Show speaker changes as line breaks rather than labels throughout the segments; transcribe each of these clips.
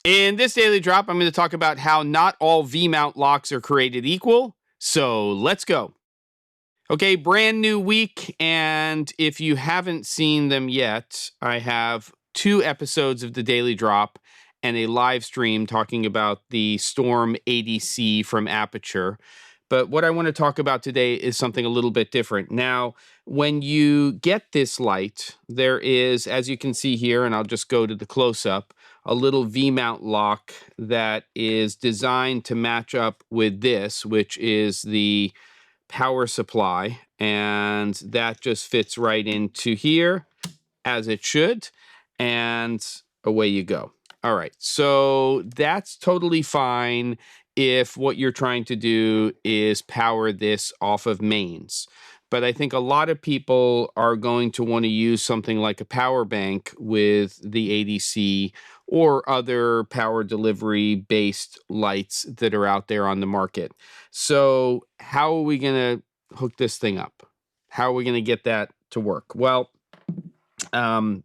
In this daily drop, I'm going to talk about how not all V-mount locks are created equal. So let's go. Okay, brand new week, and if you haven't seen them yet, I have 2 episodes of the daily drop and a live stream talking about the Storm ADC from Aputure. But what I want to talk about today is something a little bit different. Now, when you get this light, there is, as you can see here, and I'll just go to the close-up, a little V-mount lock that is designed to match up with this, which is the power supply, and that just fits right into here as it should, and away you go. All right, so that's totally fine if what you're trying to do is power this off of mains. But I think a lot of people are going to want to use something like a power bank with the ADC or other power delivery based lights that are out there on the market. So how are we going to hook this thing up? How are we going to get that to work? Well, I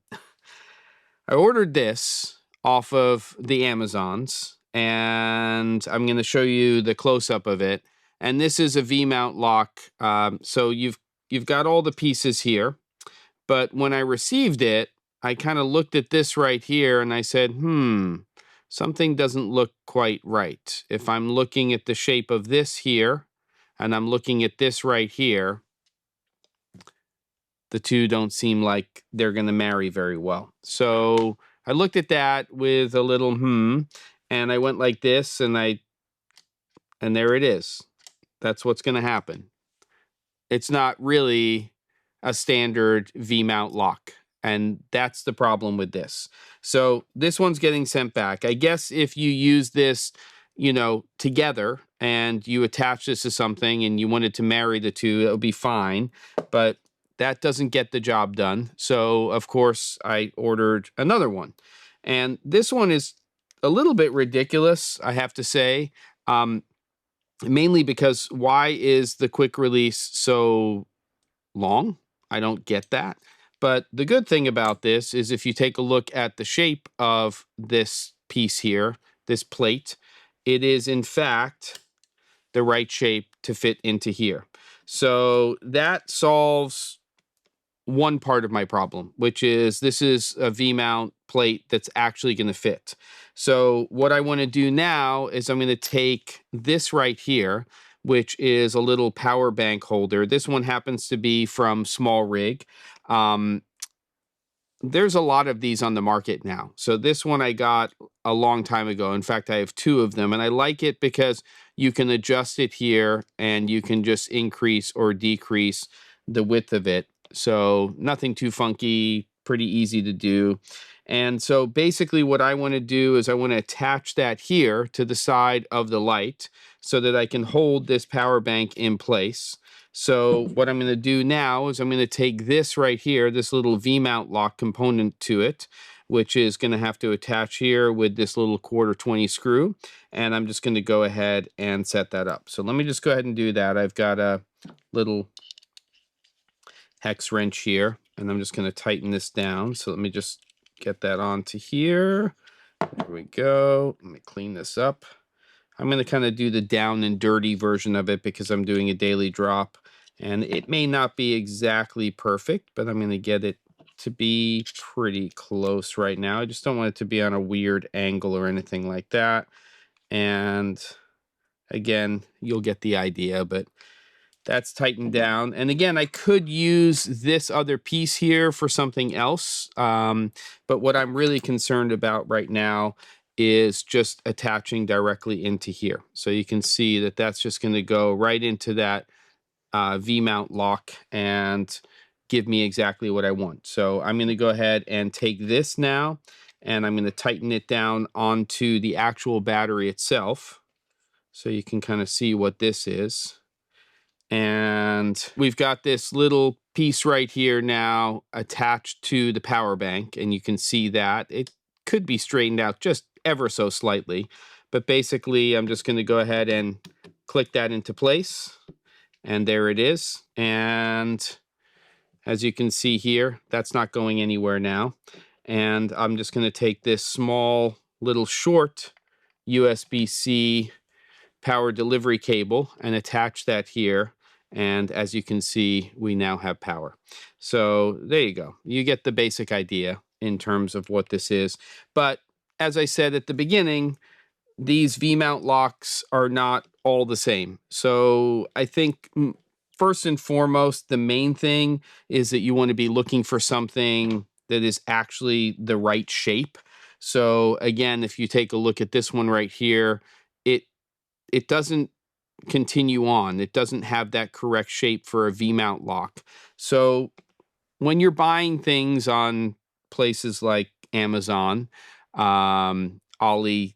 ordered this off of the Amazons, and I'm going to show you the close-up of it. And this is a V-mount lock. So you've got all the pieces here. But when I received it, I kind of looked at this right here, and I said, something doesn't look quite right. If I'm looking at the shape of this here, and I'm looking at this right here, the two don't seem like they're going to marry very well. So I looked at that with a little and I went like this, and there it is. That's what's going to happen. It's not really a standard V-mount lock, and that's the problem with this. So this one's getting sent back. I guess if you use this, together, and you attach this to something and you wanted to marry the two, that would be fine. But that doesn't get the job done. So, of course, I ordered another one. And this one is a little bit ridiculous, I have to say, mainly because why is the quick release so long? I don't get that. But the good thing about this is if you take a look at the shape of this piece here, this plate, it is in fact the right shape to fit into here. So that solves one part of my problem, which is this is a V-mount plate that's actually going to fit. So what I want to do now is I'm going to take this right here, which is a little power bank holder. This one happens to be from SmallRig. There's a lot of these on the market now. So this one I got a long time ago. In fact, I have 2 of them, and I like it because you can adjust it here and you can just increase or decrease the width of it. So nothing too funky, pretty easy to do. And so basically what I want to do is I want to attach that here to the side of the light so that I can hold this power bank in place. So what I'm going to do now is I'm going to take this right here, this little V-mount lock component to it, which is going to have to attach here with this little 1/4 screw. And I'm just going to go ahead and set that up. So let me just go ahead and do that. I've got a little hex wrench here, and I'm just going to tighten this down. So let me just get that onto here. There we go. Let me clean this up. I'm going to kind of do the down and dirty version of it because I'm doing a daily drop, and it may not be exactly perfect, but I'm going to get it to be pretty close right now. I just don't want it to be on a weird angle or anything like that. And again, you'll get the idea, but that's tightened down. And again, I could use this other piece here for something else. But what I'm really concerned about right now is just attaching directly into here. So you can see that that's just going to go right into that V-mount lock and give me exactly what I want. So I'm going to go ahead and take this now, and I'm going to tighten it down onto the actual battery itself. So you can kind of see what this is. And we've got this little piece right here now attached to the power bank, and you can see that it could be straightened out just ever so slightly, but basically I'm just going to go ahead and click that into place, and there it is. And as you can see here, that's not going anywhere now. And I'm just going to take this small little short USB-C power delivery cable and attach that here. And as you can see, we now have power. So there you go. You get the basic idea in terms of what this is. But as I said at the beginning, these V-mount locks are not all the same. So I think first and foremost, the main thing is that you want to be looking for something that is actually the right shape. So again, if you take a look at this one right here, it doesn't continue on. It doesn't have that correct shape for a V-mount lock. So when you're buying things on places like Amazon, AliExpress,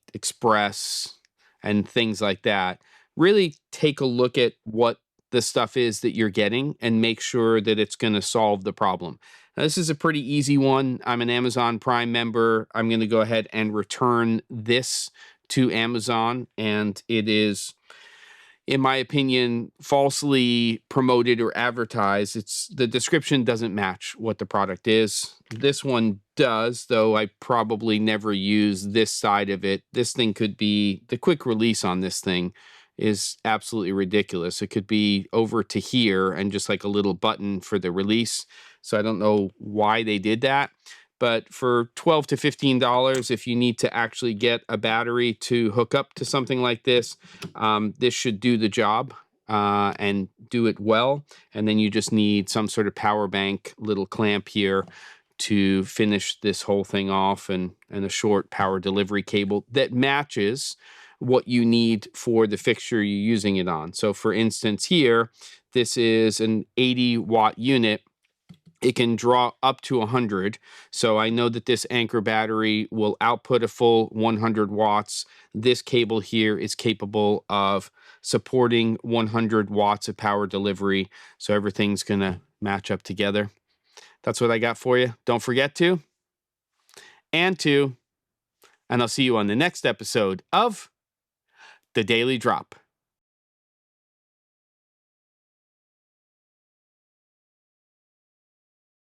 and things like that, really take a look at what the stuff is that you're getting and make sure that it's going to solve the problem. Now, this is a pretty easy one. I'm an Amazon Prime member. I'm going to go ahead and return this to Amazon, and it is, in my opinion, falsely promoted or advertised. The description doesn't match what the product is. This one does, though I probably never use this side of it. This thing could be, the quick release on this thing is absolutely ridiculous. It could be over to here and just like a little button for the release. So I don't know why they did that. But for $12 to $15, if you need to actually get a battery to hook up to something like this, this should do the job and do it well. And then you just need some sort of power bank little clamp here to finish this whole thing off, and a short power delivery cable that matches what you need for the fixture you're using it on. So for instance here, this is an 80-watt unit. It can draw up to 100. So I know that this Anker battery will output a full 100 watts. This cable here is capable of supporting 100 watts of power delivery. So everything's going to match up together. That's what I got for you. Don't forget to, and I'll see you on the next episode of The Daily Drop.